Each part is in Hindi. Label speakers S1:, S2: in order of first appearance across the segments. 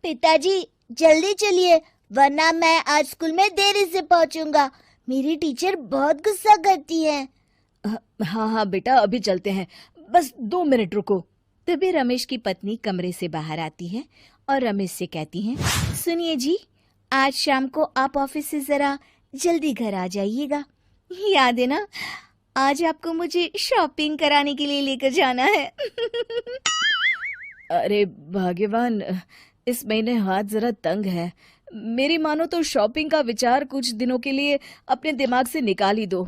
S1: पिताजी जल्दी चलिए, वरना मैं आज स्कूल में देरी से पहुंचूंगा। मेरी टीचर बहुत गुस्सा करती है।
S2: हाँ हाँ बेटा, अभी चलते हैं, बस 2 मिनट रुको।
S3: तभी रमेश की पत्नी कमरे से बाहर आती है और रमेश से कहती हैं, सुनिए जी, आज शाम को आप ऑफिस से जरा जल्दी घर आ जाइएगा। याद है ना, आज आपको मुझे शॉपिंग कराने के लिए लेकर जाना है।
S2: अरे भाग्यवान, इस महीने हाथ जरा तंग है। मेरी मानो तो शॉपिंग का विचार कुछ दिनों के लिए अपने दिमाग से निकाल ही दो।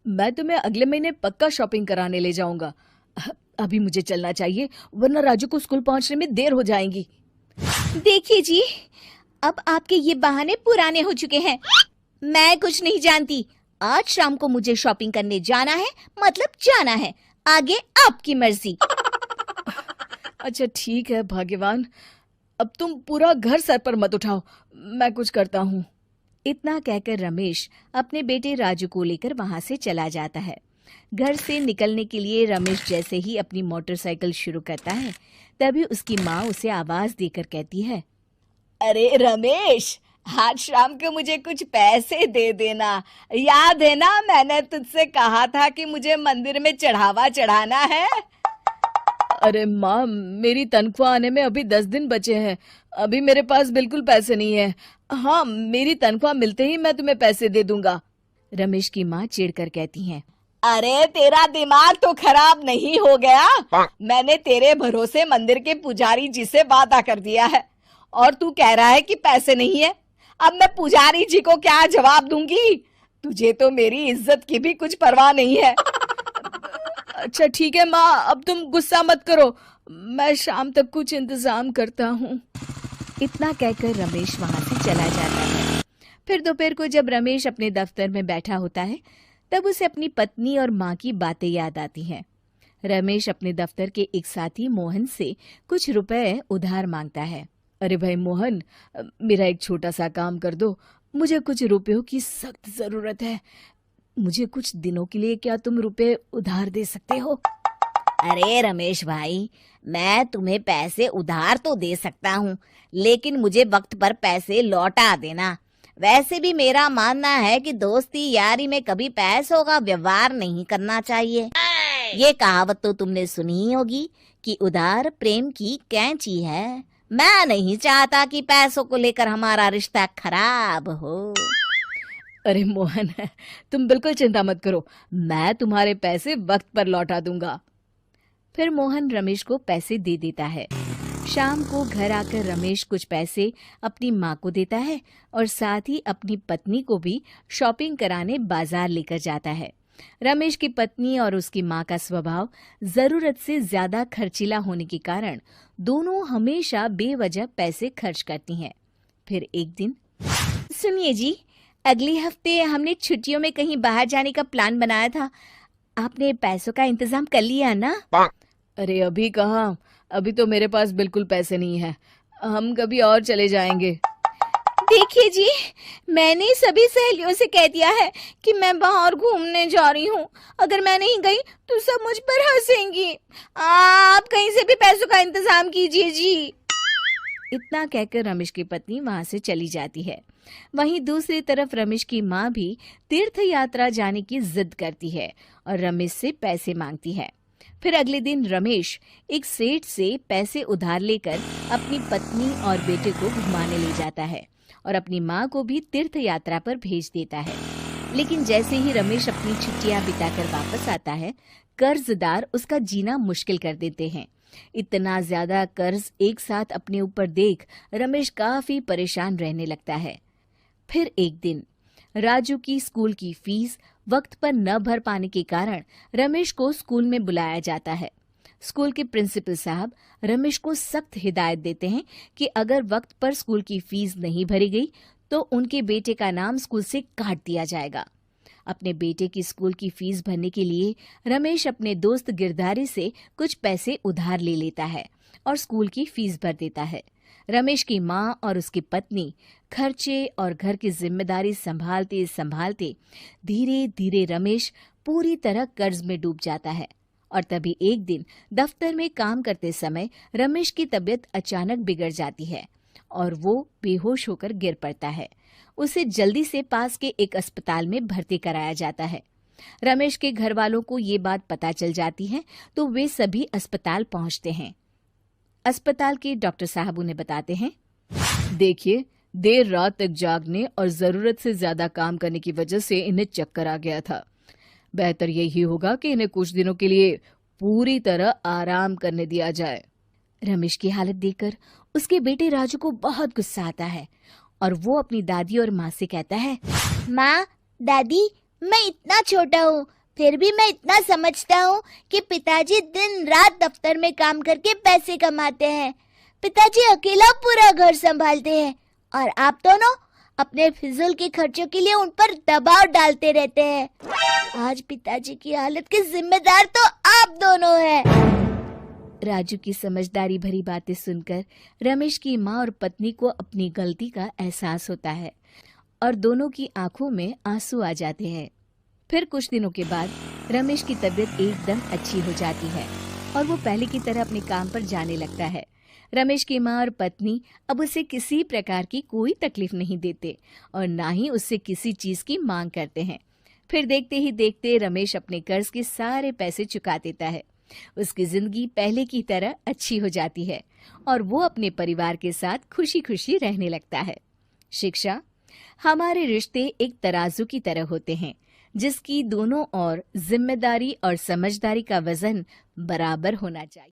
S2: मैं तुम्हें अगले महीने पक्का शॉपिंग कराने ले जाऊंगा। अभी मुझे चलना चाहिए, वरना राजू को स्कूल पहुंचने में देर हो जाएगी।
S3: देखिए जी, अब आपके ये बहाने पुराने हो चुके हैं। मैं कुछ नहीं जानती। आज शाम को मुझे शॉपिंग करने जाना है, मतलब जाना है। आगे आपकी मर्जी।
S2: अच्छा ठीक है भाग्यवान, अब तुम पूरा घर सर पर मत उठाओ, मैं कुछ करता हूँ।
S3: इतना कहकर रमेश अपने बेटे राजू को लेकर वहां से चला जाता है। घर से निकलने के लिए रमेश जैसे ही अपनी मोटरसाइकिल शुरू करता है, तभी उसकी माँ उसे आवाज देकर कहती है,
S2: अरे रमेश, आज शाम को मुझे कुछ पैसे दे देना। याद है ना, मैंने तुझसे कहा था कि मुझे मंदिर में चढ़ावा चढ़ाना है। अरे माँ, मेरी तनख्वाह आने में अभी 10 दिन बचे हैं। अभी मेरे पास बिल्कुल पैसे नहीं है। हाँ, मेरी तनख्वाह मिलते ही मैं तुम्हें पैसे दे दूंगा।
S3: रमेश की माँ चिढ़कर कहती हैं,
S2: अरे तेरा दिमाग तो खराब नहीं हो गया? मैंने तेरे भरोसे मंदिर के पुजारी जी से वादा कर दिया है और तू कह रहा है कि पैसे नहीं है। अब मैं पुजारी जी को क्या जवाब दूंगी? तुझे तो मेरी इज्जत की भी कुछ परवाह नहीं है। अच्छा ठीक है माँ, अब तुम गुस्सा मत करो, मैं शाम तक कुछ इंतजाम करता हूँ।
S3: इतना कहकर रमेश वहां से चला जाता है। फिर दोपहर को जब रमेश अपने दफ्तर में बैठा होता है, तब उसे अपनी पत्नी और माँ की बातें याद आती हैं। रमेश अपने दफ्तर के एक साथी मोहन से कुछ रुपए उधार मांगता है।
S2: अरे भाई मोहन, मेरा एक छोटा सा काम कर दो, मुझे कुछ रुपयों की सख्त जरूरत है। मुझे कुछ दिनों के लिए क्या तुम रुपए उधार दे सकते हो?
S1: अरे रमेश भाई, मैं तुम्हें पैसे उधार तो दे सकता हूँ, लेकिन मुझे वक्त पर पैसे लौटा देना। वैसे भी मेरा मानना है कि दोस्ती यारी में कभी पैसों का व्यवहार नहीं करना चाहिए। ये कहावत तो तुमने सुनी ही होगी कि उधार प्रेम की कैंची है। मैं नहीं चाहता कि पैसों को लेकर हमारा रिश्ता खराब हो।
S2: अरे मोहन, तुम बिल्कुल चिंता मत करो, मैं तुम्हारे पैसे वक्त पर लौटा दूंगा।
S3: फिर मोहन रमेश को पैसे दे देता है। शाम को घर आकर रमेश कुछ पैसे अपनी माँ को देता है और साथ ही अपनी पत्नी को भी शॉपिंग कराने बाजार लेकर जाता है। रमेश की पत्नी और उसकी माँ का स्वभाव जरूरत से ज्यादा खर्चीला होने के कारण दोनों हमेशा बेवजह पैसे खर्च करती हैं। फिर एक दिन, सुनिए जी, अगले हफ्ते हमने छुट्टियों में कहीं बाहर जाने का प्लान बनाया था। आपने पैसों का इंतजाम कर लिया ना?
S2: अरे अभी कहाँ, अभी तो मेरे पास बिल्कुल पैसे नहीं है। हम कभी और चले जाएंगे।
S3: देखिए जी, मैंने सभी सहेलियों से कह दिया है कि मैं बाहर घूमने जा रही हूँ। अगर मैं नहीं गई तो सब मुझ पर हंसेंगी। आप कहीं से भी पैसों का इंतजाम कीजिए जी। इतना कहकर रमेश की पत्नी वहां से चली जाती है। वहीं दूसरी तरफ रमेश की माँ भी तीर्थ यात्रा जाने की जिद करती है और रमेश से पैसे मांगती है। फिर अगले दिन रमेश एक सेठ से पैसे उधार लेकर अपनी पत्नी और बेटे को घुमाने ले जाता है और अपनी माँ को भी तीर्थ यात्रा पर भेज देता है। लेकिन जैसे ही रमेश अपनी छुट्टियां बिताकर वापस आता है, कर्जदार उसका जीना मुश्किल कर देते हैं। इतना ज्यादा कर्ज एक साथ अपने ऊपर देख रमेश काफी परेशान रहने लगता है। फिर एक दिन राजू की स्कूल की फीस वक्त पर न भर पाने के कारण रमेश को स्कूल में बुलाया जाता है। स्कूल के प्रिंसिपल साहब रमेश को सख्त हिदायत देते हैं कि अगर वक्त पर स्कूल की फीस नहीं भरी गई तो उनके बेटे का नाम स्कूल से काट दिया जाएगा। अपने बेटे की स्कूल की फीस भरने के लिए रमेश अपने दोस्त गिरधारी से कुछ पैसे उधार ले लेता है और स्कूल की फीस भर देता है। रमेश की माँ और उसकी पत्नी खर्चे और घर की जिम्मेदारी संभालते संभालते धीरे धीरे रमेश पूरी तरह कर्ज में डूब जाता है
S1: और तभी एक दिन दफ्तर में काम करते समय रमेश की तबीयत अचानक बिगड़ जाती है और वो बेहोश होकर गिर पड़ता है। उसे जल्दी से पास के एक अस्पताल में भर्ती कराया जाता है। रमेश के घर वालों को ये बात पता चल जाती है तो वे सभी अस्पताल पहुंचते हैं। अस्पताल के डॉक्टर साहब उन्हें बताते हैं,
S4: देखिए, देर रात तक जागने और जरूरत से ज्यादा काम करने की वजह से इन्हें चक्कर आ गया था। बेहतर यही होगा कि इन्हें कुछ दिनों के लिए पूरी तरह आराम करने दिया जाए।
S1: रमेश की हालत देखकर उसके बेटे राजू को बहुत गुस्सा आता है और वो अपनी दादी और माँ से कहता है,
S3: माँ, दादी, मैं इतना छोटा हूँ, फिर भी मैं इतना समझता हूँ कि पिताजी दिन रात दफ्तर में काम करके पैसे कमाते हैं। पिताजी अकेला पूरा घर संभालते हैं और आप दोनों अपने फिजूल के खर्चों के लिए उन पर दबाव डालते रहते हैं। आज पिताजी की हालत के जिम्मेदार तो आप दोनों हैं।
S1: राजू की समझदारी भरी बातें सुनकर रमेश की माँ और पत्नी को अपनी गलती का एहसास होता है और दोनों की आंखों में आंसू आ जाते हैं। फिर कुछ दिनों के बाद रमेश की तबीयत एकदम अच्छी हो जाती है और वो पहले की तरह अपने काम पर जाने लगता है। रमेश की माँ और पत्नी अब उसे किसी प्रकार की कोई तकलीफ नहीं देते और ना ही उससे किसी चीज की मांग करते हैं। फिर देखते ही देखते रमेश अपने कर्ज के सारे पैसे चुका देता है। उसकी जिंदगी पहले की तरह अच्छी हो जाती है और वो अपने परिवार के साथ खुशी खुशी रहने लगता है। शिक्षा, हमारे रिश्ते एक तराजू की तरह होते हैं जिसकी दोनों ओर जिम्मेदारी और समझदारी का वजन बराबर होना चाहिए।